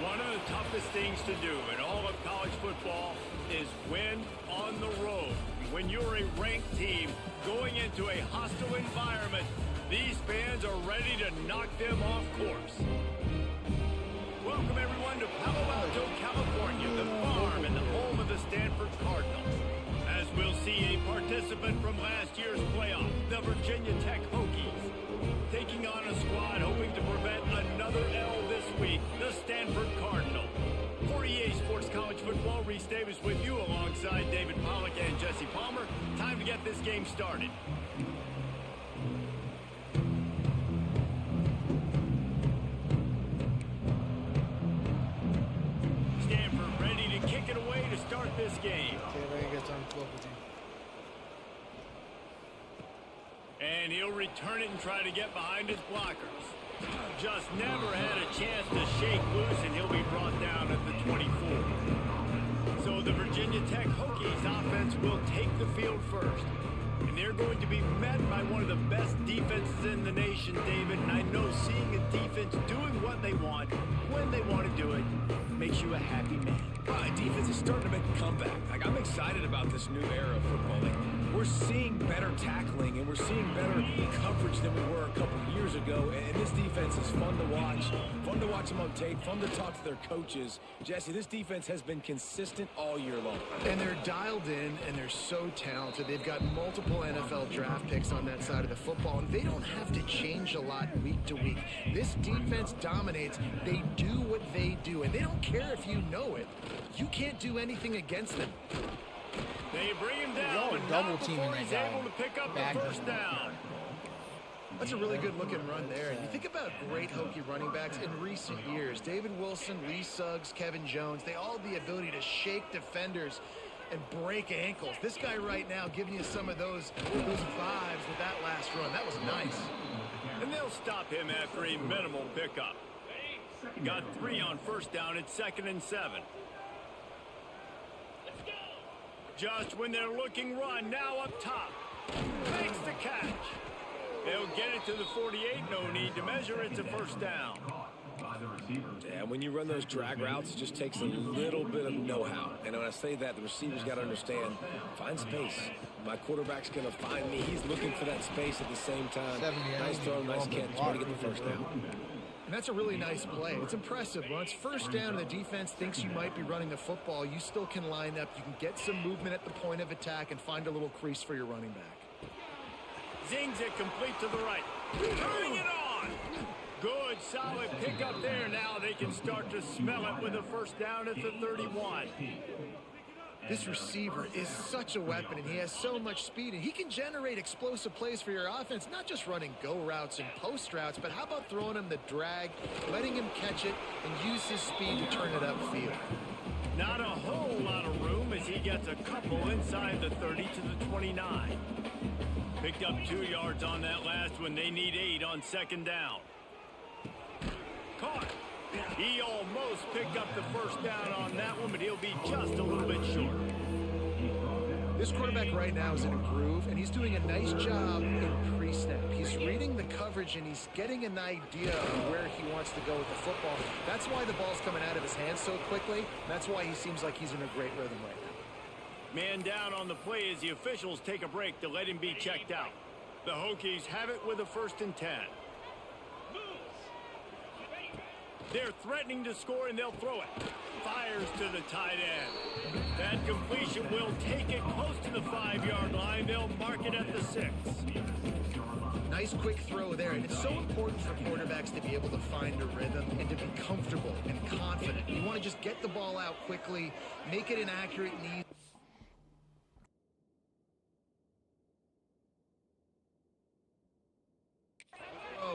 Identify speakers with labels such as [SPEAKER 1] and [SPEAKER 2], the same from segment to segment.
[SPEAKER 1] One of the toughest things to do in all of college football is win on the road. When you're a ranked team going into a hostile environment, these fans are ready to knock them off course. Welcome, everyone, to Palo Alto, California, the farm and the home of the Stanford Cardinals. As we'll see a participant from last year's playoff, the Virginia Tech Hokies, taking on a squad hoping to prevent another L this week, the Stanford Cardinal. For EA Sports College Football, Reese Davis with you alongside David Pollack and Jesse Palmer. Time to get this game started. Stanford ready to kick it away to start this game. And he'll return it and try to get behind his blockers. Just never had a chance to shake loose, and he'll be brought down at the 24. So the Virginia Tech Hokies offense will take the field first. And they're going to be met by one of the best defenses in the nation, David. And I know seeing a defense doing what they want, when they want to do it, makes you a happy man.
[SPEAKER 2] Defense is starting to make a comeback. I'm excited about this new era of football. We're seeing better tackling, and we're seeing better coverage than we were a couple of years ago. And this defense is fun to watch them on tape, fun to talk to their coaches. Jesse, this defense has been consistent all year long.
[SPEAKER 3] And they're dialed in, and they're so talented. They've got multiple NFL draft picks on that side of the football, and they don't have to change a lot week to week. This defense dominates. They do what they do, and they don't care if you know it. You can't do anything against them.
[SPEAKER 1] They bring him down, and
[SPEAKER 4] double
[SPEAKER 1] not
[SPEAKER 4] teaming
[SPEAKER 1] before
[SPEAKER 4] that
[SPEAKER 1] he's
[SPEAKER 4] guy.
[SPEAKER 1] able to pick up the first down.
[SPEAKER 3] That's a really good-looking run there. And you think about great Hokie running backs in recent years. David Wilson, Lee Suggs, Kevin Jones, they all have the ability to shake defenders and break ankles. This guy right now giving you some of those vibes with that last run. That was nice.
[SPEAKER 1] And they'll stop him after a minimal pickup. Got 3 on first down at 2nd and 7. Just when they're looking run, now up top. Makes the catch. They'll get it to the 48. No need to measure. It's a first down.
[SPEAKER 2] Yeah, when you run those drag routes, it just takes a little bit of know-how. And when I say that, the receiver's got to understand, find space. My quarterback's going to find me. He's looking for that space at the same time. Nice throw, nice catch. Trying to get the first down.
[SPEAKER 3] And that's a really nice play. It's impressive. Once first down and the defense thinks you might be running the football, you still can line up. You can get some movement at the point of attack and find a little crease for your running back.
[SPEAKER 1] Zings it complete to the right. Turning it on. Good, solid pickup there. Now they can start to smell it with a first down at the 31.
[SPEAKER 3] This receiver is such a weapon, and he has so much speed, and he can generate explosive plays for your offense, not just running go routes and post routes, but how about throwing him the drag, letting him catch it, and use his speed to turn it upfield.
[SPEAKER 1] Not a whole lot of room as he gets a couple inside the 30 to the 29. Picked up 2 yards on that last one. They need 8 on second down. Caught. He almost picked up the first down on that one, but he'll be just a little bit short.
[SPEAKER 3] This quarterback right now is in a groove, and he's doing a nice job in pre-snap. He's reading the coverage, and he's getting an idea of where he wants to go with the football. That's why the ball's coming out of his hands so quickly. That's why he seems like he's in a great rhythm right now.
[SPEAKER 1] Man down on the play as the officials take a break to let him be checked out. The Hokies have it with a 1st and 10. They're threatening to score, and they'll throw it. Fires to the tight end. That completion will take it close to the 5-yard line. They'll mark it at the 6.
[SPEAKER 3] Nice quick throw there, and it's so important for quarterbacks to be able to find a rhythm and to be comfortable and confident. You want to just get the ball out quickly, make it an accurate and easy.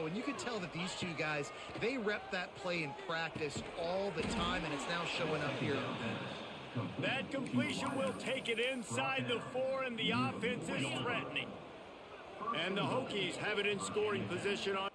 [SPEAKER 3] And you can tell that these two guys, they rep that play in practice all the time, and it's now showing up here.
[SPEAKER 1] That completion will take it inside the 4, and the offense is threatening. And the Hokies have it in scoring position on.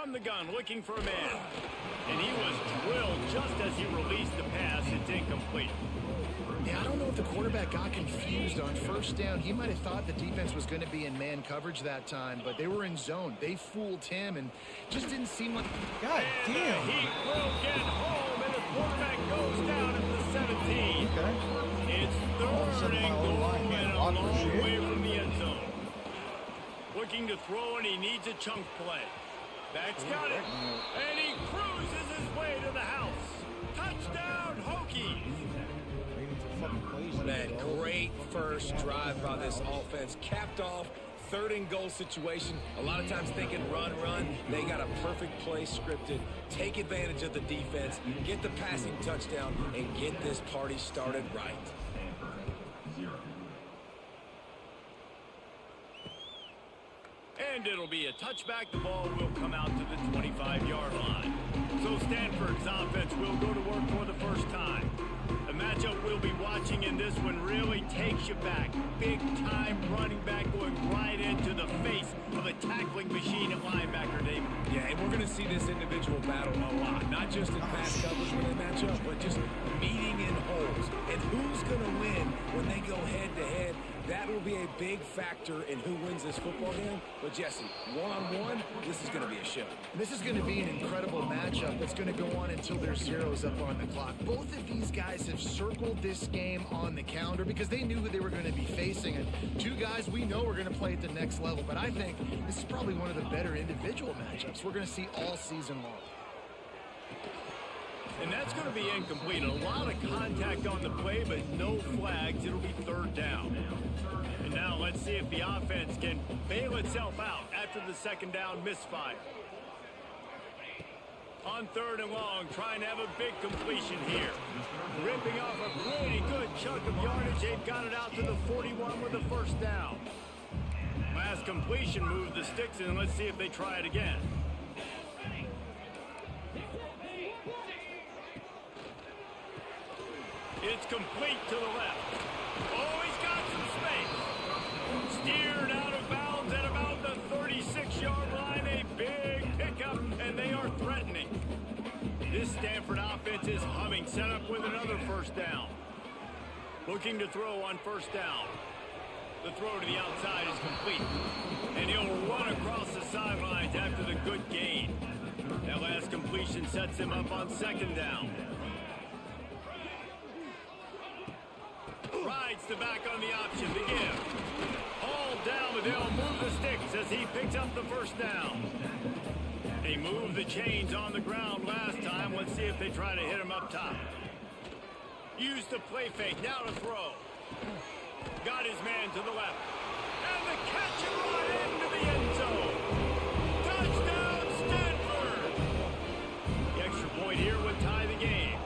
[SPEAKER 1] from the gun, looking for a man. And he was drilled just as he released the pass. It's incomplete.
[SPEAKER 3] Yeah, I don't know if the quarterback got confused on first down. He might have thought the defense was going to be in man coverage that time, but they were in zone. They fooled him and just didn't seem like...
[SPEAKER 4] God damn.
[SPEAKER 1] He will get home, and the quarterback goes down at the 17.
[SPEAKER 4] Okay.
[SPEAKER 1] It's third and goal and a long way from the end zone. Looking to throw, and he needs a chunk play. That's got it. And he cruises his way to the house. Touchdown, Hokies.
[SPEAKER 2] Man, great first drive by this offense. Capped off, third and goal situation. A lot of times thinking run. They got a perfect play scripted. Take advantage of the defense, get the passing touchdown, and get this party started right.
[SPEAKER 1] And it'll be a touchback. The ball will come out to the 25-yard line. So Stanford's offense will go to work for the first time. The matchup we'll be watching in this one really takes you back. Big-time running back going right into the face of a tackling machine at linebacker, David.
[SPEAKER 2] Yeah, and we're going to see this individual battle a lot. Not just in pass coverage when they match up, but just meeting in holes. And who's going to win when they go head-to-head? That will be a big factor in who wins this football game. But, Jesse, one-on-one, this is going to be a show.
[SPEAKER 3] This is going to be an incredible matchup that's going to go on until there's zeros up on the clock. Both of these guys have circled this game on the calendar because they knew who they were going to be facing. And two guys we know are going to play at the next level. But I think this is probably one of the better individual matchups we're going to see all season long.
[SPEAKER 1] And that's going to be incomplete. A lot of contact on the play, but no flags. It'll be third down. And now let's see if the offense can bail itself out after the second down misfire. On third and long, trying to have a big completion here. Ripping off a pretty good chunk of yardage. They've got it out to the 41 with a first down. Last completion moved the sticks, and let's see if they try it again. It's complete to the left. Oh, he's got some space. Steered out of bounds at about the 36-yard line. A big pickup, and they are threatening. This Stanford offense is humming. Set up with another first down. Looking to throw on first down. The throw to the outside is complete. And he'll run across the sidelines after the good gain. That last completion sets him up on second down. Rides the back on the option to give. Hauled down, but they'll move the sticks as he picks up the first down. They moved the chains on the ground last time. Let's see if they try to hit him up top. Use the play fake. Now to throw. Got his man to the left. And the catch and run into the end zone. Touchdown, Stanford! The extra point here would tie the game.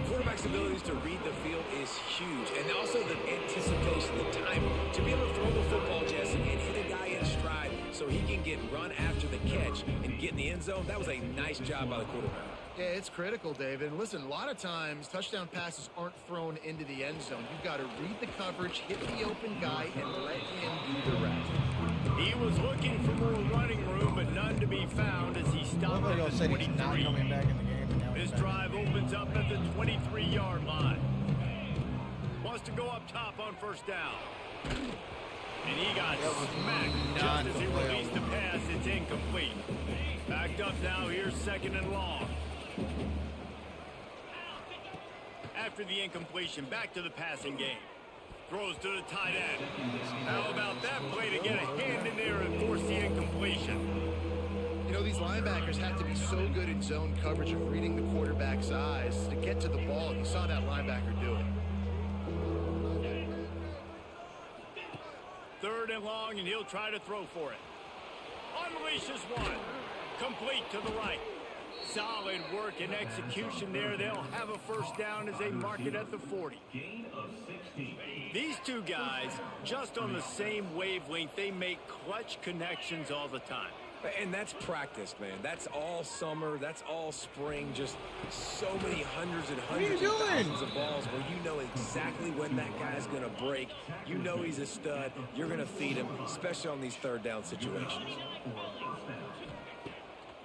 [SPEAKER 2] Quarterback's abilities to read the field is huge. And also the anticipation, the timing. To be able to throw the football, Jesse, and hit a guy in stride so he can get run after the catch and get in the end zone, that was a nice job by the quarterback.
[SPEAKER 3] Yeah, it's critical, David. And listen, a lot of times touchdown passes aren't thrown into the end zone. You've got to read the coverage, hit the open guy, and let him do the rest.
[SPEAKER 1] He was looking for more running room, but none to be found as he stopped at the 23. This drive opens up at the 23-yard line. Wants to go up top on first down. And he got smacked just as he released the pass. It's incomplete. Backed up now. Here's second and long. After the incompletion, back to the passing game. Throws to the tight end. How about that play to get a hand in there and force the incompletion?
[SPEAKER 3] You know, these linebackers have to be so good in zone coverage of reading the quarterback's eyes to get to the ball. You saw that linebacker do it.
[SPEAKER 1] Third and long, and he'll try to throw for it. Unleashes one. Complete to the right. Solid work and execution there. They'll have a first down as they mark it at the 40. These two guys, just on the same wavelength, they make clutch connections all the time.
[SPEAKER 2] And that's practice, man. That's all summer. That's all spring. Just so many hundreds and hundreds of thousands of balls where you know exactly when that guy's going to break. You know he's a stud. You're going to feed him, especially on these third down situations.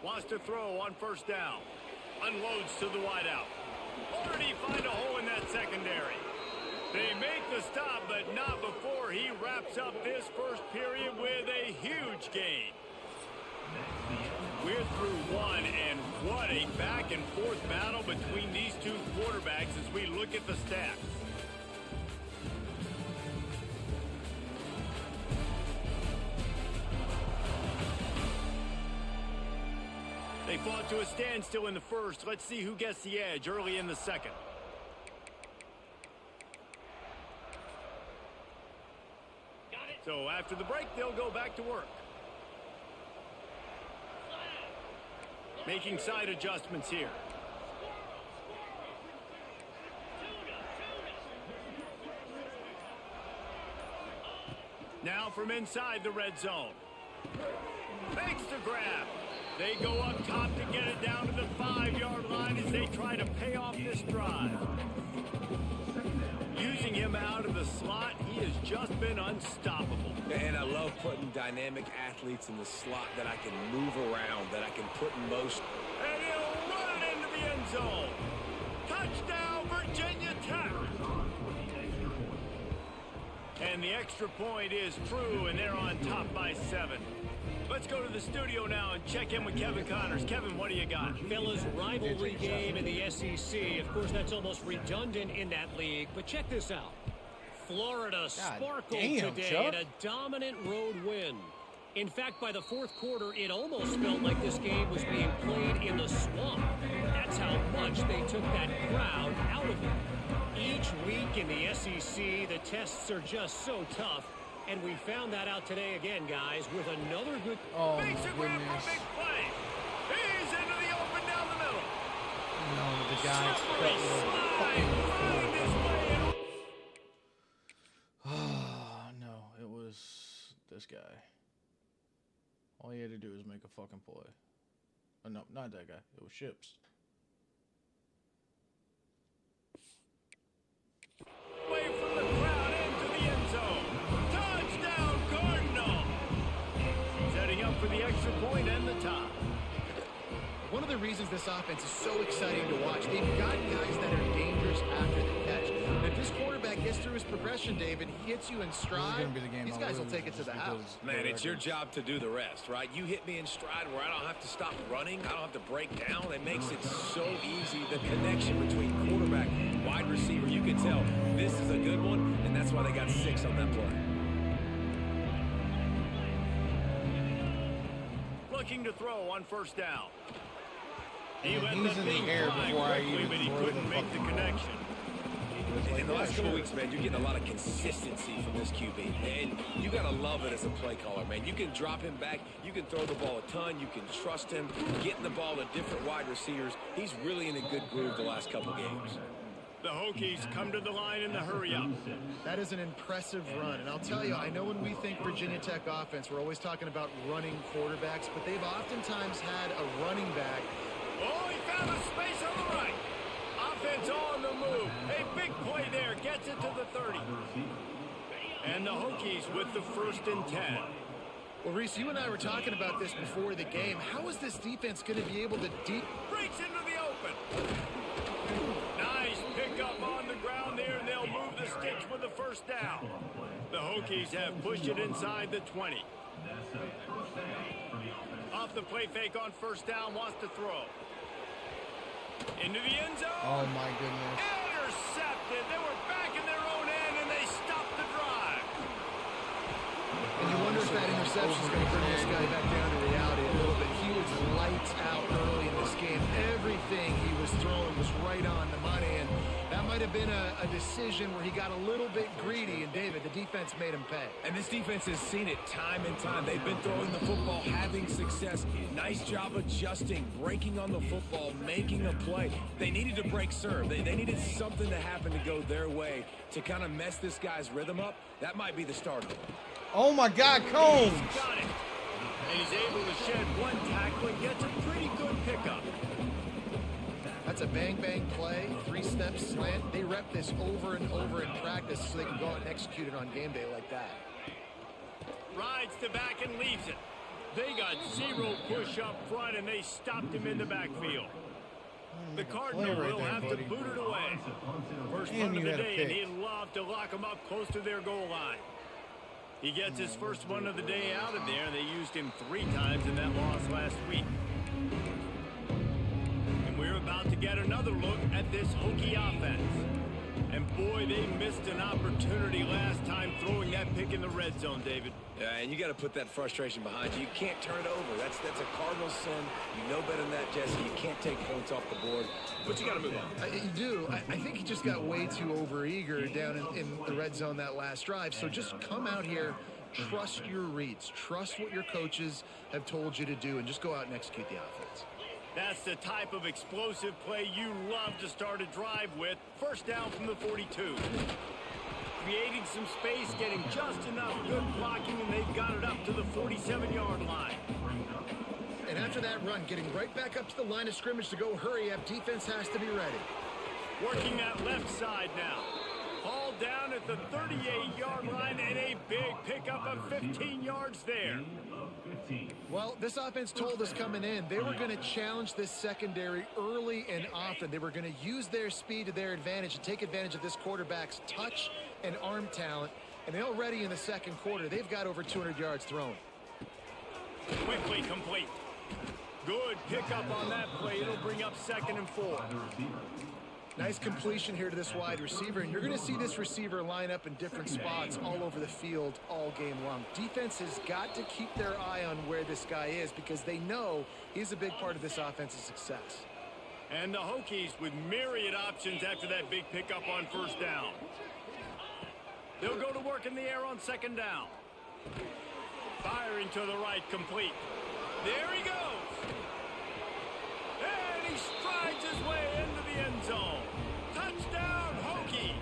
[SPEAKER 1] Wants to throw on first down. Unloads to the wideout. Or did he find a hole in that secondary? They make the stop, but not before he wraps up this first period with a huge gain. We're through one, and what a back-and-forth battle between these two quarterbacks as we look at the stats. They fought to a standstill in the first. Let's see who gets the edge early in the second. So after the break, they'll go back to work. Making side adjustments here. Now from inside the red zone. Makes the grab. They go up top to get it down to the 5-yard line as they try to pay off this drive. Using him out of the slot, he has just been unstoppable.
[SPEAKER 2] And I love putting dynamic athletes in the slot that I can move around, that I can put in motion.
[SPEAKER 1] And he'll run it into the end zone. Touchdown, Virginia Tech. And the extra point is true, and they're on top by 7. Let's go to the studio now and check in with Kevin Connors. Kevin, what do you got?
[SPEAKER 5] Fellas, rivalry game in the SEC. Of course, that's almost redundant in that league. But check this out. Florida sparkled today in a dominant road win. In fact, by the fourth quarter, it almost felt like this game was being played in the swamp. That's how much they took that crowd out of it. Each week in the SEC, the tests are just so tough. And we found that out today again, guys, with another good...
[SPEAKER 4] Oh,
[SPEAKER 1] makes
[SPEAKER 4] my
[SPEAKER 1] a grab
[SPEAKER 4] goodness.
[SPEAKER 1] for a big play. He's into the open down the middle.
[SPEAKER 4] No, the guy's
[SPEAKER 1] Slippery slide. Find his way in.
[SPEAKER 4] Oh, no, it was this guy. All he had to do was make a fucking play. Oh, no, not that guy. It was Ships.
[SPEAKER 1] Away from the crowd into the end zone. Touchdown, Cardinal. Setting up for the extra point and the tie.
[SPEAKER 3] One of the reasons this offense is so exciting to watch, they've got guys that are dangerous after the catch. And if this quarterback gets through his progression, David, he hits you in stride,
[SPEAKER 4] gonna be the game
[SPEAKER 3] these
[SPEAKER 4] I'll
[SPEAKER 3] guys will
[SPEAKER 4] lose
[SPEAKER 3] take it to
[SPEAKER 4] just
[SPEAKER 3] the house.
[SPEAKER 4] because
[SPEAKER 2] Man, it's your
[SPEAKER 4] records.
[SPEAKER 2] job to do the rest, right? You hit me in stride where I don't have to stop running. I don't have to break down. It makes it so easy. The connection between quarterback, wide receiver, you can tell this is a good one, and that's why they got 6 on that play.
[SPEAKER 1] Looking to throw on first down. He
[SPEAKER 4] And
[SPEAKER 1] let
[SPEAKER 4] he's
[SPEAKER 1] the
[SPEAKER 4] in the
[SPEAKER 1] thing
[SPEAKER 4] air
[SPEAKER 1] fly
[SPEAKER 4] before I
[SPEAKER 1] quickly,
[SPEAKER 4] even
[SPEAKER 1] but he
[SPEAKER 4] throw
[SPEAKER 1] couldn't
[SPEAKER 4] the
[SPEAKER 1] make the
[SPEAKER 4] fucking
[SPEAKER 1] connection.
[SPEAKER 2] In the last couple weeks, man, you're getting a lot of consistency from this QB. And you got to love it as a play caller, man. You can drop him back. You can throw the ball a ton. You can trust him, getting the ball to different wide receivers. He's really in a good groove the last couple games.
[SPEAKER 1] The Hokies come to the line in the hurry-up.
[SPEAKER 3] That is an impressive run. And I'll tell you, I know when we think Virginia Tech offense, we're always talking about running quarterbacks, but they've oftentimes had a running back.
[SPEAKER 1] Oh, he found a space on the right. Offense on the move. A big play there. Gets it to the 30. And the Hokies with the 1st and 10.
[SPEAKER 3] Well, Reese, you and I were talking about this before the game. How is this defense going to be able to
[SPEAKER 1] Breaks into the open. Nice pickup on the ground there, and they'll move the sticks with the 1st down. The Hokies have pushed it inside the 20. Off the play fake on 1st down, wants to throw. Into the end zone.
[SPEAKER 4] Oh, my goodness.
[SPEAKER 1] Intercepted. They were back in their own end, and they stopped the drive.
[SPEAKER 3] And you wonder if that interception is going to bring this guy back down to reality a little bit. He was lights out early in this game. Everything he was throwing was right on the money, and that might have been a decision where he got a little bit greedy, and David, the defense made him pay.
[SPEAKER 2] And this defense has seen it time and time. They've been throwing the football, having success. Nice job adjusting, breaking on the football, making a play. They needed to break serve. They needed something to happen to go their way to kind of mess this guy's rhythm up. That might be the start of it.
[SPEAKER 4] Oh, my God, Combs.
[SPEAKER 1] He's got it. And he's able to shed one tackle and gets a pretty good pickup.
[SPEAKER 3] That's a bang-bang play, 3-step slant. They rep this over and over in practice so they can go out and execute it on game day like that.
[SPEAKER 1] Rides to back and leaves it. They got zero push up front, and they stopped him in the backfield. The Cardinals will have to boot it away. First one of the day, and he'd love to lock them up close to their goal line. He gets his first one of the day out of there. They used him 3 times in that loss last week. And we're about to get another look at this Hokie offense. And boy, they missed an opportunity last time throwing that pick in the red zone, David.
[SPEAKER 2] Yeah, and you got to put that frustration behind you. You can't turn it over. That's a Cardinals sin. You know better than that, Jesse. You can't take points off the board. But you got to move on.
[SPEAKER 3] You do. I think he just got way too overeager down in the red zone that last drive. So just come out here, trust your reads, trust what your coaches have told you to do, and just go out and execute the offense.
[SPEAKER 1] That's the type of explosive play you love to start a drive with. First down from the 42. Creating some space, getting just enough good blocking, and they've got it up to the 47-yard line.
[SPEAKER 3] And after that run, getting right back up to the line of scrimmage to go hurry up, defense has to be ready.
[SPEAKER 1] Working that left side now. Hauled down at the 38-yard line, and a big pickup of 15 yards there.
[SPEAKER 3] Well, this offense told us coming in they were going to challenge this secondary early and often. They were going to use their speed to their advantage and take advantage of this quarterback's touch and arm talent. And already in the second quarter, they've got over 200 yards thrown.
[SPEAKER 1] Quickly complete. Good pickup on that play. It'll bring up 2nd and 4.
[SPEAKER 3] Nice completion here to this wide receiver, and you're going to see this receiver line up in different spots all over the field all game long. Defense has got to keep their eye on where this guy is because they know he's a big part of this offense's success.
[SPEAKER 1] And the Hokies with myriad options after that big pickup on first down. They'll go to work in the air on 2nd down. Firing to the right, complete. There he goes. And he strides his way into the end zone. Touchdown, Hokies.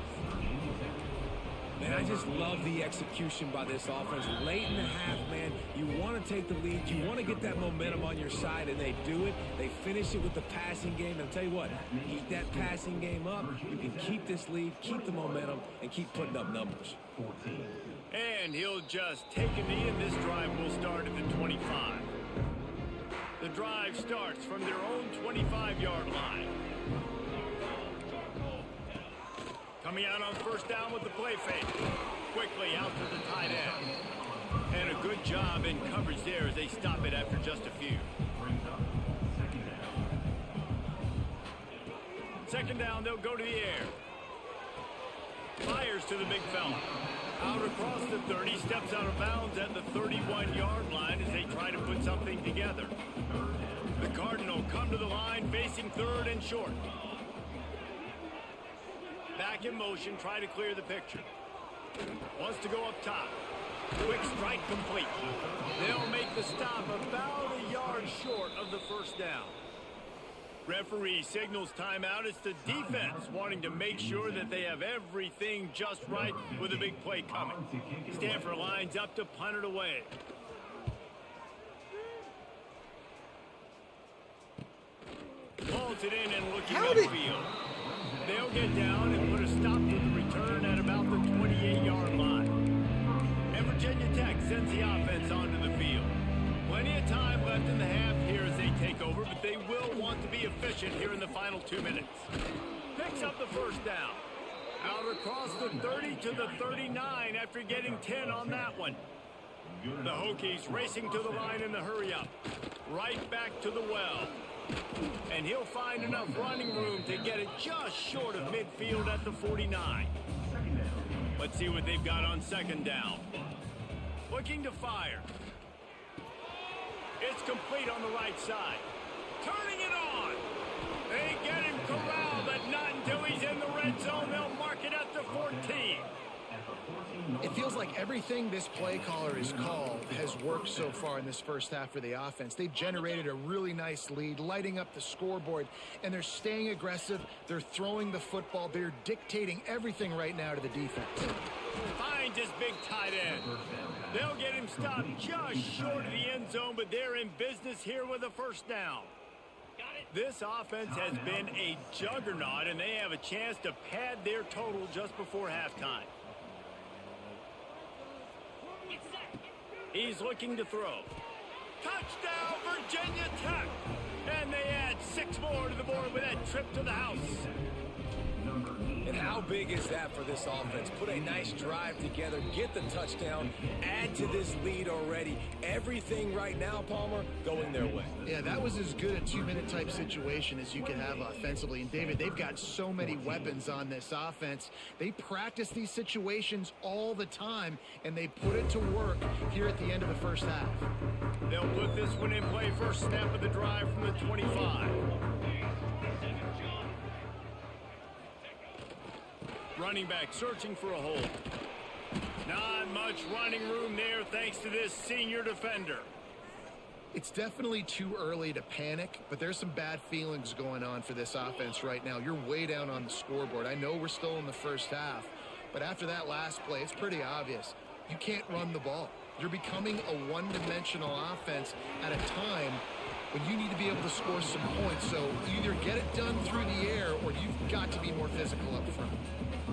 [SPEAKER 2] Man, I just love the execution by this offense. Late in the half, man, you want to take the lead. You want to get that momentum on your side, and they do it. They finish it with the passing game. And I'll tell you what, keep that passing game up. You can keep this lead, keep the momentum, and keep putting up numbers.
[SPEAKER 1] And he'll just take a knee, and this drive will start at the 25. The drive starts from their own 25-yard line. Coming out on first down with the play fake. Quickly out to the tight end. And a good job in coverage there as they stop it after just a few. 2nd down, they'll go to the air. Fires to the big fella. Out across the 30, steps out of bounds at the 31-yard line as they try to put something together. The Cardinal come to the line, facing 3rd and short. Back in motion, try to clear the picture. Wants to go up top. Quick strike complete. They'll make the stop about a yard short of the first down. Referee signals timeout. It's the defense wanting to make sure that they have everything just right with a big play coming. Stanford lines up to punt it away. Pulls it in and looking upfield. They'll get down and put a stop to the return at about the 28-yard line. And Virginia Tech sends the offense onto the field. Plenty of time left in the half here as they take over, but they will want to be efficient here in the final 2 minutes. Picks up the first down. Out across the 30 to the 39 after getting 10 on that one. The Hokies racing to the line in the hurry-up. Right back to the well. And he'll find enough running room to get it just short of midfield at the 49. Let's see what they've got on 2nd down. Looking to fire. It's complete on the right side. Turning it on. They get him corralled, but not until he's in the red zone. They'll mark it at the 14.
[SPEAKER 3] It feels like everything this play caller has called has worked so far in this first half for the offense. They've generated a really nice lead, lighting up the scoreboard, and they're staying aggressive. They're throwing the football. They're dictating everything right now to the defense.
[SPEAKER 1] Finds his big tight end. They'll get him stopped just short of the end zone, but they're in business here with a first down. This offense has been a juggernaut, and they have a chance to pad their total just before halftime. He's looking to throw. Touchdown, Virginia Tech. And they add 6 more to the board with that trip to the house.
[SPEAKER 2] And how big is that for this offense? Put a nice drive together, get the touchdown, add to this lead already. Everything right now, Palmer, going their way.
[SPEAKER 3] Yeah, that was as good a 2-minute type situation as you could have offensively. And David, they've got so many weapons on this offense. They practice these situations all the time, and they put it to work here at the end of the first half.
[SPEAKER 1] They'll put this one in play first snap of the drive from the 25. Running back searching for a hole. Not much running room there thanks to this senior defender.
[SPEAKER 3] It's definitely too early to panic, but there's some bad feelings going on for this offense right now. You're way down on the scoreboard. I know we're still in the first half, but after that last play, it's pretty obvious. You can't run the ball. You're becoming a one-dimensional offense at a time when you need to be able to score some points. So either get it done through the air or you've got to be more physical up front.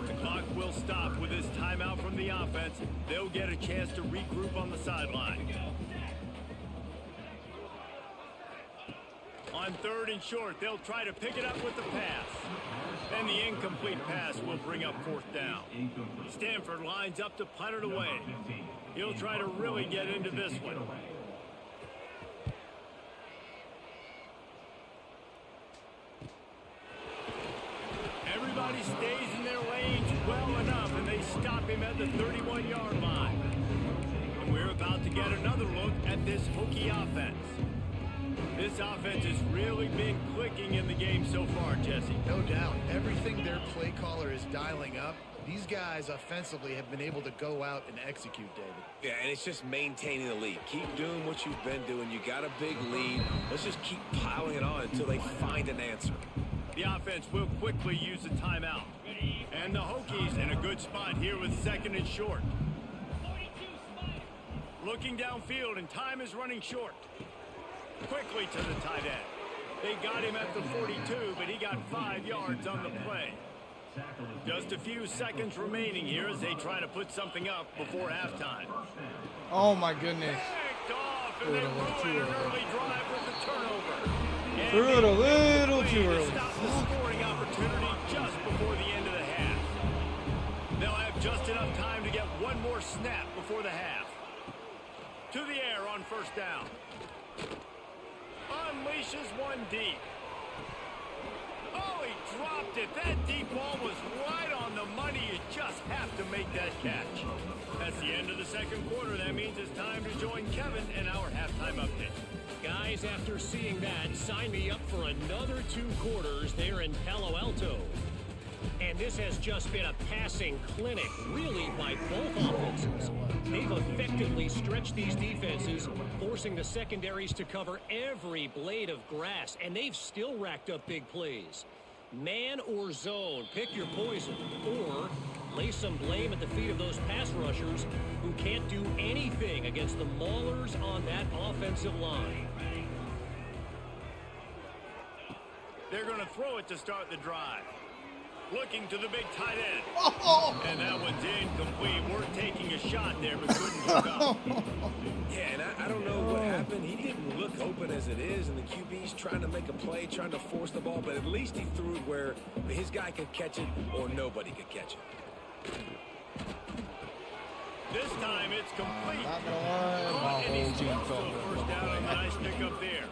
[SPEAKER 1] The clock will stop with this timeout from the offense. They'll get a chance to regroup on the sideline. On 3rd and short, they'll try to pick it up with the pass. And the incomplete pass will bring up 4th down. Stanford lines up to punt it away. He'll try to really get into this one. Everybody stays in their lanes well enough, and they stop him at the 31-yard line. And we're about to get another look at this Hokie offense. This offense has really been clicking in the game so far, Jesse.
[SPEAKER 3] No doubt. Everything their play caller is dialing up, these guys offensively have been able to go out and execute, David.
[SPEAKER 2] Yeah, and it's just maintaining the lead. Keep doing what you've been doing. You got a big lead. Let's just keep piling it on until they find an answer.
[SPEAKER 1] The offense will quickly use a timeout. And the Hokies in a good spot here with 2nd and short. Looking downfield, and time is running short. Quickly to the tight end. They got him at the 42, but he got 5 yards on the play. Just a few seconds remaining here as they try to put something up before halftime.
[SPEAKER 4] Oh my goodness.
[SPEAKER 1] Backed off, and they ruined an early drive with the turnover.
[SPEAKER 4] Threw it a little too early.
[SPEAKER 1] Stop the scoring opportunity just before the end of the half. They'll have just enough time to get one more snap before the half. To the air on 1st down. Unleashes one deep. Oh, he dropped it. That deep ball was right on the money. You just have to make that catch. That's the end of the 2nd quarter. That means it's time to join Kevin in our halftime update.
[SPEAKER 5] Guys, after seeing that, sign me up for another 2 quarters there in Palo Alto. And this has just been a passing clinic, really, by both offenses. They've effectively stretched these defenses, forcing the secondaries to cover every blade of grass, and they've still racked up big plays. Man or zone, pick your poison, or lay some blame at the feet of those pass rushers who can't do anything against the maulers on that offensive line.
[SPEAKER 1] They're going to throw it to start the drive. Looking to the big tight end. And that one's incomplete. We're taking a shot there, but couldn't hook up.
[SPEAKER 2] Yeah, and I don't know what happened. He didn't look open as it is, and the QB's trying to make a play, trying to force the ball, but at least he threw it where his guy could catch it or nobody could catch it.
[SPEAKER 1] This time it's complete.
[SPEAKER 4] Not gonna lie, my whole team felt good.
[SPEAKER 1] 1st down, and a nice pickup there.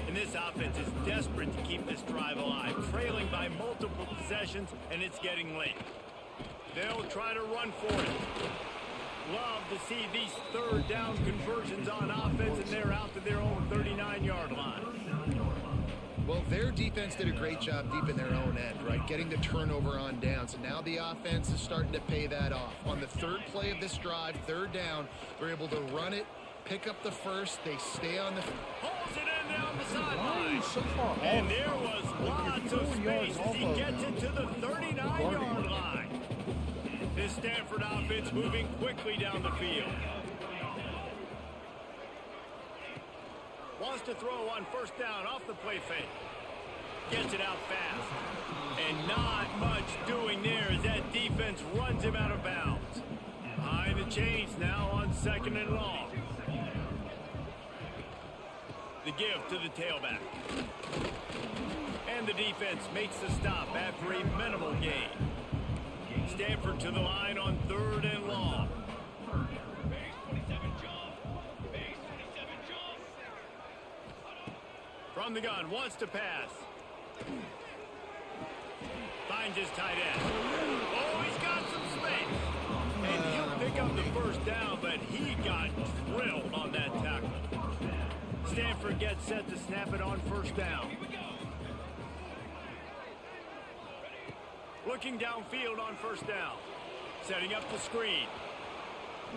[SPEAKER 1] And this offense is desperate to keep this drive alive, trailing by multiple possessions, and it's getting late. They'll try to run for it. Love to see these 3rd down conversions on offense, and they're out to their own 39-yard line.
[SPEAKER 3] Well, their defense did a great job deep in their own end, right? Getting the turnover on downs. And now the offense is starting to pay that off. On the 3rd play of this drive, 3rd down, they're able to run it, pick up the first. They stay on the...
[SPEAKER 1] Pulls it in down the sideline.
[SPEAKER 4] So far off.
[SPEAKER 1] And there was lots of space as he gets it to the 39-yard line. This Stanford offense moving quickly down the field. Wants to throw on 1st down off the play fake. Gets it out fast. And not much doing there as that defense runs him out of bounds. Behind the chains now on 2nd and long. The give to the tailback. And the defense makes the stop after a minimal gain. Stanford to the line on 3rd and long. From the gun, wants to pass. Finds his tight end. Oh, he's got some space. And he'll pick up the first down, but he got drilled on that tackle. Stanford gets set to snap it on 1st down. Looking downfield on 1st down. Setting up the screen.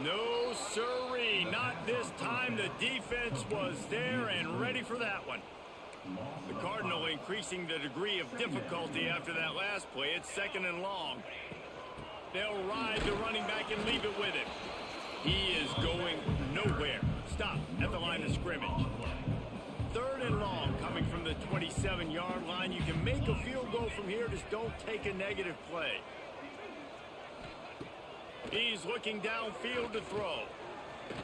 [SPEAKER 1] No siree, not this time. The defense was there and ready for that one. The Cardinal increasing the degree of difficulty after that last play. It's 2nd and long. They'll ride the running back and leave it with him. He is going nowhere. Stop at the line of scrimmage. 3rd and long coming from the 27-yard line. You can make a field goal from here. Just don't take a negative play. He's looking downfield to throw.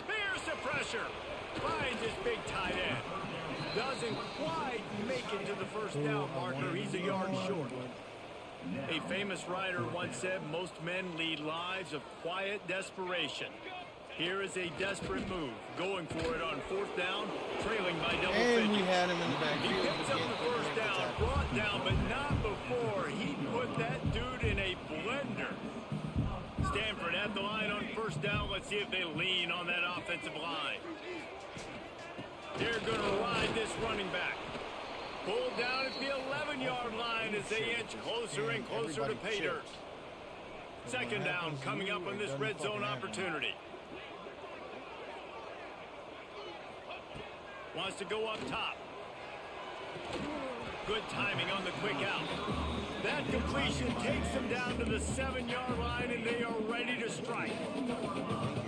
[SPEAKER 1] Here's the pressure. Finds his big tight end. Doesn't quite make it to the 1st down marker. He's a yard short. A famous writer once said, most men lead lives of quiet desperation. Here is a desperate move. Going for it on 4th down, trailing by double figures.
[SPEAKER 4] And we had him in the back.
[SPEAKER 1] He picks up the 1st down, brought down, but not before he put that dude in a blender. Stanford at the line on 1st down. Let's see if they lean on that offensive line. They're going to ride this running back. Pulled down at the 11-yard line as they inch closer and closer to pay dirt. 2nd down coming up on this red zone opportunity. Wants to go up top. Good timing on the quick out. That completion takes them down to the 7-yard line, and they are ready to strike.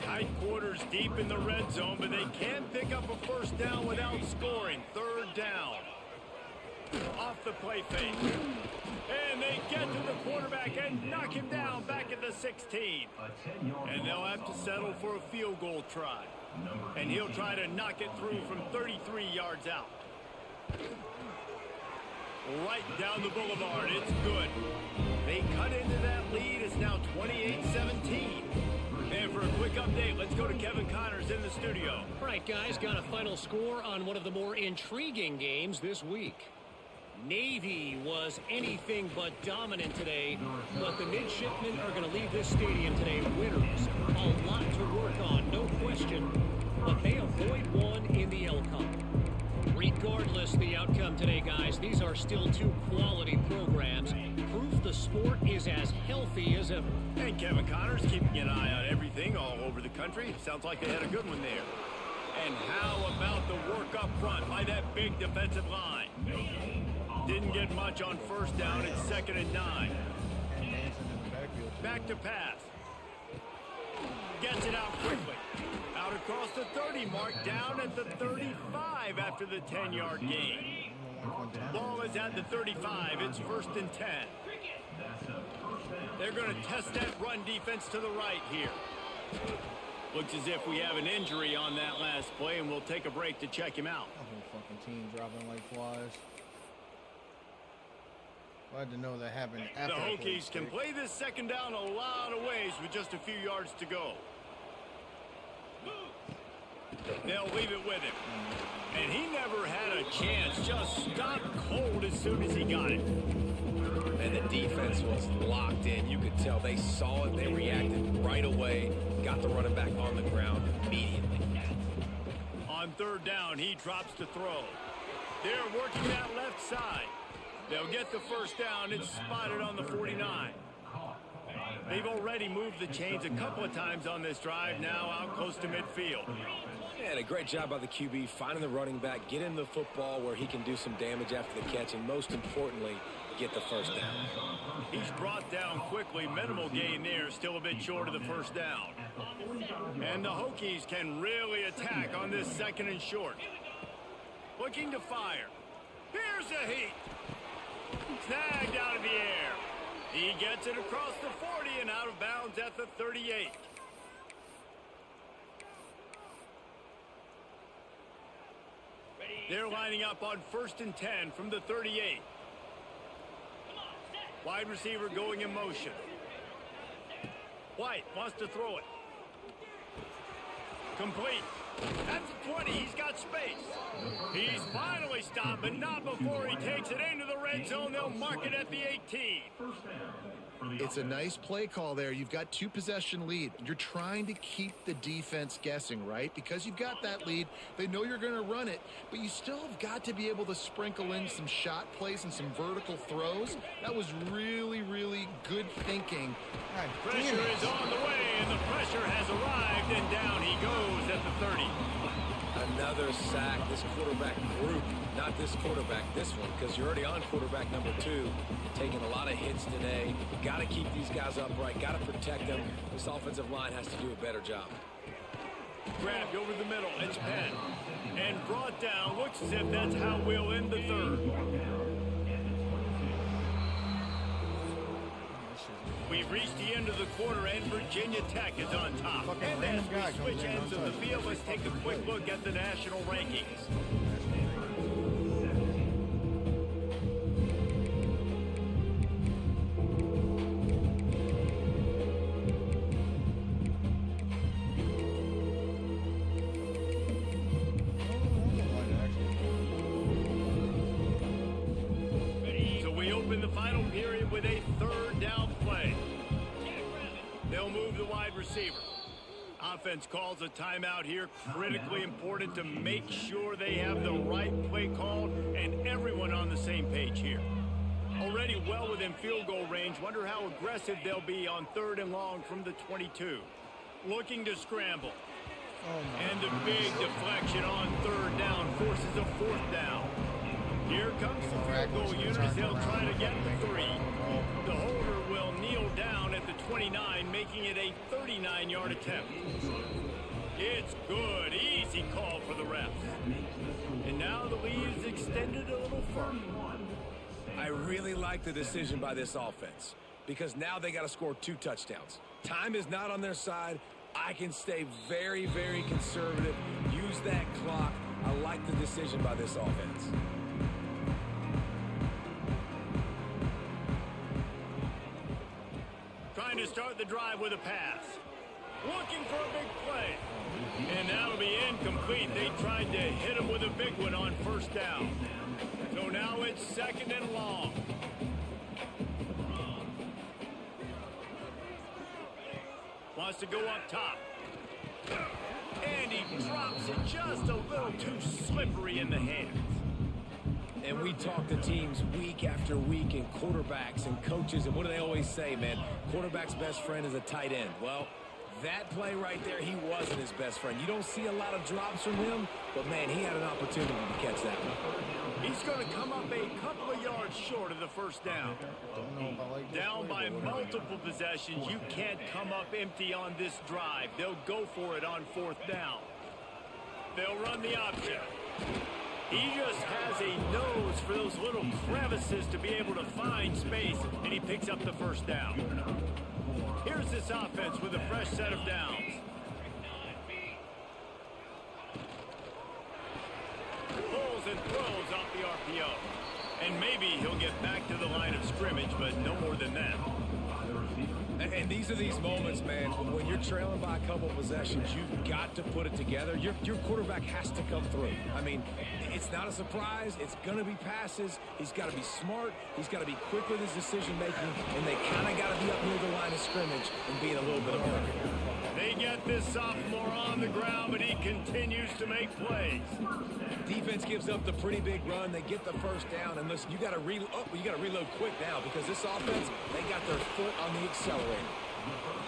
[SPEAKER 1] Tight quarters deep in the red zone, but they can pick up a 1st down without scoring. 3rd down. Off the play fake. And they get to the quarterback and knock him down back at the 16. And they'll have to settle for a field goal try. And he'll try to knock it through from 33 yards out. Right down the boulevard. It's good. They cut into that lead. It's now 28-17. And for a quick update, let's go to Kevin Connors in the studio.
[SPEAKER 5] All right, guys, got a final score on one of the more intriguing games this week. Navy was anything but dominant today, but the midshipmen are going to leave this stadium today winners. A lot to work on, no question, but they avoid one in the L Cup. Regardless the outcome today, guys, these are still 2 quality programs. Proof the sport is as healthy as ever.
[SPEAKER 1] And Kevin Connors keeping an eye on everything all over the country. Sounds like they had a good one there. And how about the work up front by that big defensive line? Didn't get much on 1st down. It's 2nd and 9. Back to pass. Gets it out quickly. Out across the 30 mark, down at the 35 after the 10-yard gain. Ball is at the 35. It's 1st and 10. They're going to test that run defense to the right here. Looks as if we have an injury on that last play, and we'll take a break to check him out.
[SPEAKER 4] The whole fucking team dropping like flies. Glad to know that happened after
[SPEAKER 1] the Hokies can play this 2nd down a lot of ways with just a few yards to go. They'll leave it with him. And he never had a chance. Just stopped cold as soon as he got it.
[SPEAKER 2] And the defense was locked in. You could tell they saw it. They reacted right away. Got the running back on the ground immediately.
[SPEAKER 1] On 3rd down, he drops to throw. They're working that left side. They'll get the 1st down. It's spotted on the 49. They've already moved the chains a couple of times on this drive, now out close to midfield.
[SPEAKER 2] And a great job by the QB finding the running back, get him the football where he can do some damage after the catch, and most importantly, get the 1st down.
[SPEAKER 1] He's brought down quickly. Minimal gain there, still a bit short of the 1st down. And the Hokies can really attack on this 2nd and short. Looking to fire. Here's the heat. Snagged out of the air. He gets it across the 40 and out of bounds at the 38. Ready. They're lining up on 1st and 10 from the 38. Wide receiver going in motion. White wants to throw it. Complete. That's the 20. He's got space. He's finally stopped, but not before he takes it into the red zone. They'll mark it at the 18.
[SPEAKER 3] It's a nice play call there. You've got 2-possession lead. You're trying to keep the defense guessing, right? Because you've got that lead. They know you're going to run it, but you still have got to be able to sprinkle in some shot plays and some vertical throws. That was really, really good thinking.
[SPEAKER 1] Pressure is on the way, and the pressure has arrived, and down he goes at the 30.
[SPEAKER 2] Another sack. This quarterback group, not this quarterback, this one, because you're already on quarterback number 2, taking a lot of hits today. Got to keep these guys upright, got to protect them. This offensive line has to do a better job.
[SPEAKER 1] Grabbed over the middle, it's Penn, and brought down. Looks as if that's how we'll end the third. We've reached the end of the quarter, and Virginia Tech is on top. And as we switch ends of the field, let's take a quick look at the national rankings. So we open the final period with a third down play. They'll move the wide receiver. Offense calls a timeout here. Critically important to make sure they have the right play called and everyone on the same page here. Already well within field goal range. Wonder how aggressive they'll be on 3rd and long from the 22. Looking to scramble. And a big deflection on 3rd down forces a 4th down. Here comes the field goal unit. They'll try to get the 3. The holder will kneel down at the 29, making it a 39-yard attempt. It's good. Easy call for the refs. And now the lead is extended a little further.
[SPEAKER 2] I really like the decision by this offense because now they got to score 2 touchdowns. Time is not on their side. I can stay very, very conservative. Use that clock. I like the decision by this offense.
[SPEAKER 1] Trying to start the drive with a pass. Looking for a big play. And that'll be incomplete. They tried to hit him with a big one on 1st down. So now it's 2nd and long. Wants to go up top. And he drops it just a little too slippery in the hands.
[SPEAKER 2] And we talk to teams week after week and quarterbacks and coaches, and what do they always say, man? Quarterback's best friend is a tight end. Well, that play right there, he wasn't his best friend. You don't see a lot of drops from him, but, man, he had an opportunity to catch that one.
[SPEAKER 1] He's going to come up a couple of yards short of the 1st down. Down by multiple possessions, you can't come up empty on this drive. They'll go for it on 4th down. They'll run the option. He just has a nose for those little crevices to be able to find space, and he picks up the 1st down. Here's this offense with a fresh set of downs. Pulls and throws off the RPO. And maybe he'll get back to the line of scrimmage, but no more than that.
[SPEAKER 2] And these are these moments, man, when you're trailing by a couple possessions, you've got to put it together. Your quarterback has to come through. I mean, it's not a surprise. It's going to be passes. He's got to be smart. He's got to be quick with his decision-making, and they kind of got to be up near the line of scrimmage and be in a little bit of a hurry.
[SPEAKER 1] They get this sophomore on the ground, but he continues to make plays.
[SPEAKER 2] Defense gives up the pretty big run. They get the 1st down, and listen, you got to reload quick now because this offense, they got their foot on the accelerator.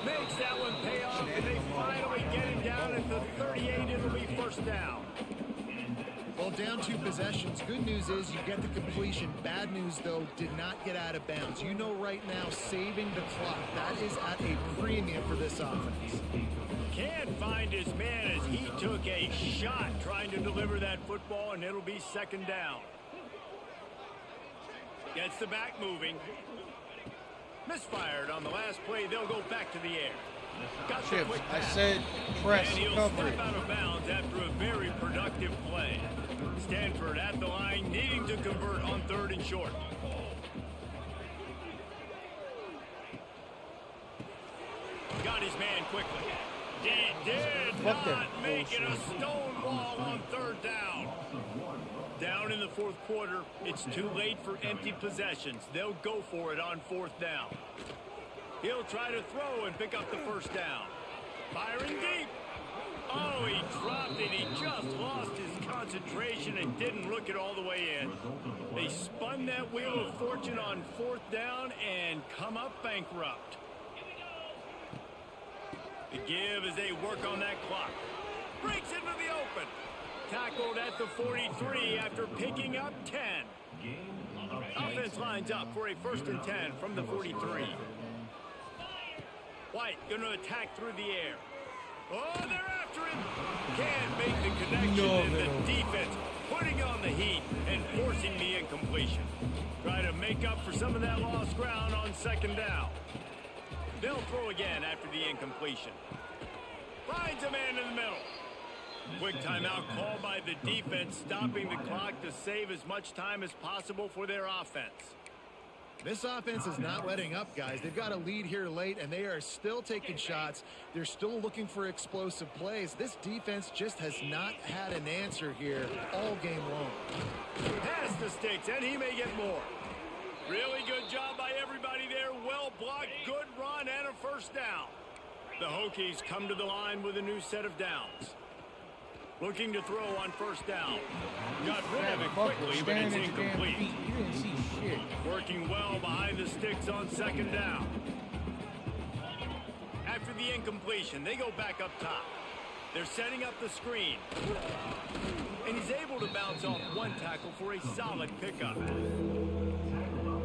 [SPEAKER 1] Makes that one pay off, and they finally get him down at the 38. It'll be 1st down.
[SPEAKER 3] Well, down 2 possessions. Good news is you get the completion. Bad news, though, did not get out of bounds. You know right now, saving the clock, that is at a premium for this offense.
[SPEAKER 1] Can't find his man as he took a shot trying to deliver that football, and it'll be 2nd down. Gets the back moving. Misfired on the last play. They'll go back to the air. Got the
[SPEAKER 4] Chips,
[SPEAKER 1] quick
[SPEAKER 4] I
[SPEAKER 1] pass.
[SPEAKER 4] said press
[SPEAKER 1] And he'll
[SPEAKER 4] coverage.
[SPEAKER 1] step out of bounds after a very productive play. Stanford at the line, needing to convert on 3rd and short. Got his man quickly. He did
[SPEAKER 4] Fuck that
[SPEAKER 1] not make it a
[SPEAKER 4] bullshit.
[SPEAKER 1] stone wall on 3rd down. Down in the 4th quarter, it's too late for empty possessions. They'll go for it on 4th down. He'll try to throw and pick up the 1st down. Firing deep. Oh, he dropped it. He just lost his concentration and didn't look it all the way in. They spun that wheel of fortune on 4th down and come up bankrupt. The give as they work on that clock. Breaks into the open. Tackled at the 43 after picking up 10. Offense lines up for a 1st and 10 from the 43. White going to attack through the air. Oh, they're after him. Can't make the connection, and the defense putting on the heat and forcing the incompletion. Try to make up for some of that lost ground on 2nd down. They'll throw again after the incompletion. Finds a man in the middle. Quick timeout called by the defense, stopping the clock to save as much time as possible for their offense.
[SPEAKER 3] This offense is not letting up, guys. They've got a lead here late, and they are still taking shots. They're still looking for explosive plays. This defense just has not had an answer here all game long.
[SPEAKER 1] Pass the sticks, and he may get more. Really good job by everybody there. Well blocked, good run, and a 1st down. The Hokies come to the line with a new set of downs. Looking to throw on 1st down. Got rid of it quickly, but it's incomplete.
[SPEAKER 4] You didn't see shit.
[SPEAKER 1] Working well behind the sticks on 2nd down. After the incompletion, they go back up top. They're setting up the screen. And he's able to bounce off one tackle for a solid pickup.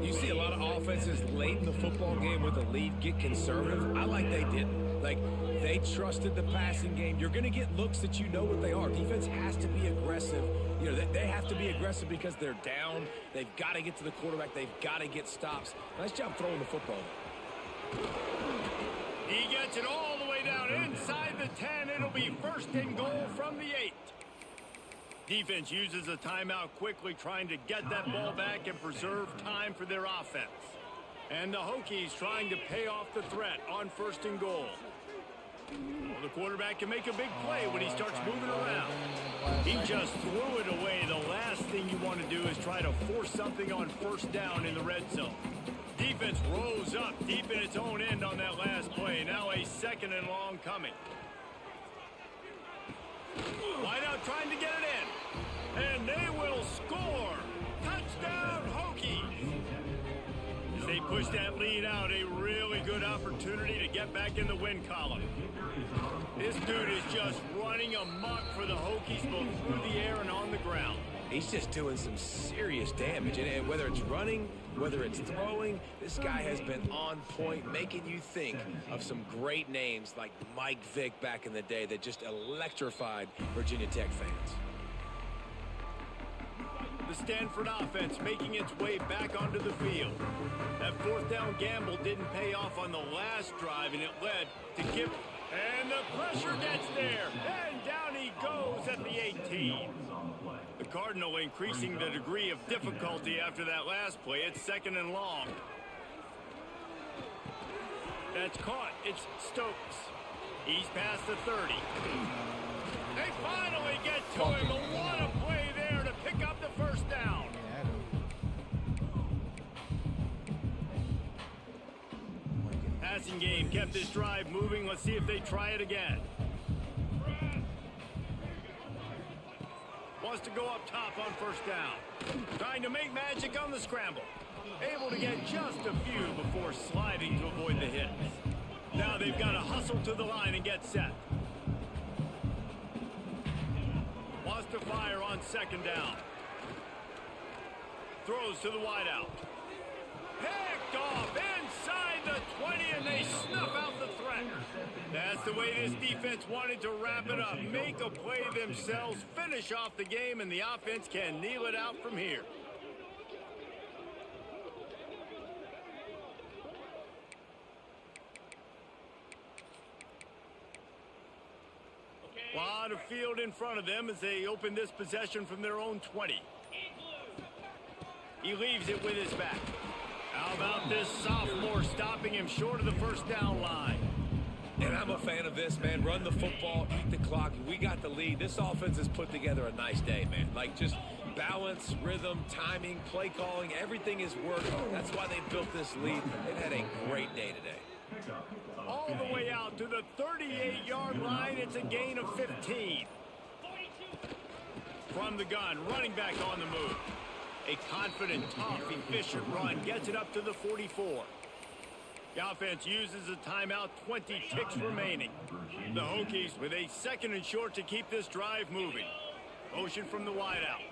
[SPEAKER 2] You see a lot of offenses late in the football game with a lead get conservative. I like they didn't. Like, they trusted the passing game. You're going to get looks that you know what they are. Defense has to be aggressive. You know, they have to be aggressive because they're down. They've got to get to the quarterback. They've got to get stops. Nice job throwing the football.
[SPEAKER 1] He gets it all the way down inside the 10. It'll be 1st and goal from the 8. Defense uses a timeout quickly, trying to get that ball back and preserve time for their offense. And the Hokies trying to pay off the threat on 1st and goal. Well, the quarterback can make a big play when he starts moving around. He just threw it away. The last thing you want to do is try to force something on 1st down in the red zone. Defense rose up deep in its own end on that last play. Now a 2nd and long coming. Wideout trying to get it in. And they will score. Touchdown, Hokies. As they push that lead out, a really good opportunity to get back in the win column. This dude is just running amok for the Hokies, both through the air and on the ground.
[SPEAKER 2] He's just doing some serious damage. And whether it's running, whether it's throwing, this guy has been on point, making you think of some great names like Mike Vick back in the day that just electrified Virginia Tech fans.
[SPEAKER 1] The Stanford offense making its way back onto the field. That 4th down gamble didn't pay off on the last drive, and it led to give. And the pressure gets there. And down he goes at the 18. The Cardinal increasing the degree of difficulty after that last play. It's 2nd and long. That's caught. It's Stokes. He's past the 30. They finally get to him. But what a play there to pick up the 1st down. Passing game kept this drive moving. Let's see if they try it again. Wants to go up top on 1st down. Trying to make magic on the scramble. Able to get just a few before sliding to avoid the hits. Now they've got to hustle to the line and get set. Wants to fire on 2nd down. Throws to the wideout. Picked off inside the 20, and they snuff out the threat. That's the way this defense wanted to wrap it up. Make a play themselves, finish off the game, and the offense can kneel it out from here. A lot of field in front of them as they open this possession from their own 20. He leaves it with his back. How about this sophomore stopping him short of the first down line?
[SPEAKER 2] And I'm a fan of this, man. Run the football, eat the clock. We got the lead. This offense has put together a nice day, man. Like, just balance, rhythm, timing, play calling, everything is working. That's why they built this lead. They've had a great day today.
[SPEAKER 1] All the way out to the 38-yard line. It's a gain of 15. From the gun, running back on the move. A confident, tough, efficient run gets it up to the 44. The offense uses a timeout, 20 ticks remaining. The Hokies with a 2nd and short to keep this drive moving. Motion from the wideout.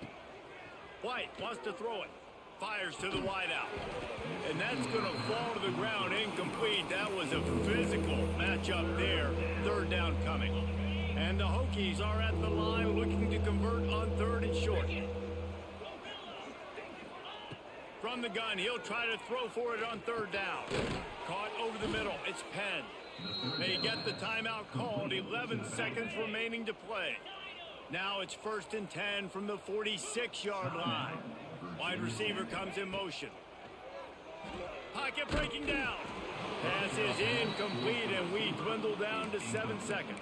[SPEAKER 1] White wants to throw it. Fires to the wideout. And that's going to fall to the ground incomplete. That was a physical matchup there. 3rd down coming. And the Hokies are at the line looking to convert on 3rd and short. From the gun, he'll try to throw for it on 3rd down. Caught over the middle. It's Penn. They get the timeout called. 11 seconds remaining to play. Now it's 1st and 10 from the 46-yard line. Wide receiver comes in motion. Pocket breaking down. Pass is incomplete, and we dwindle down to 7 seconds.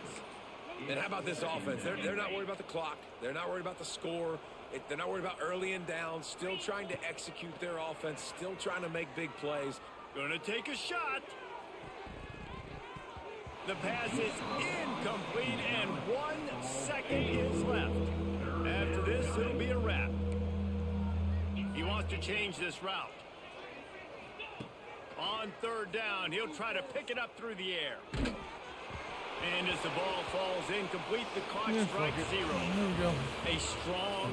[SPEAKER 2] And how about this offense? They're not worried about the clock. They're not worried about the score. They're not worried about early and down. Still trying to execute their offense. Still trying to make big plays.
[SPEAKER 1] Gonna take a shot. The pass is incomplete, and 1 second is left. After this, it'll be a wrap. He wants to change this route. On 3rd down, he'll try to pick it up through the air. And as the ball falls incomplete, the clock strikes 0.
[SPEAKER 4] There we go.
[SPEAKER 1] A strong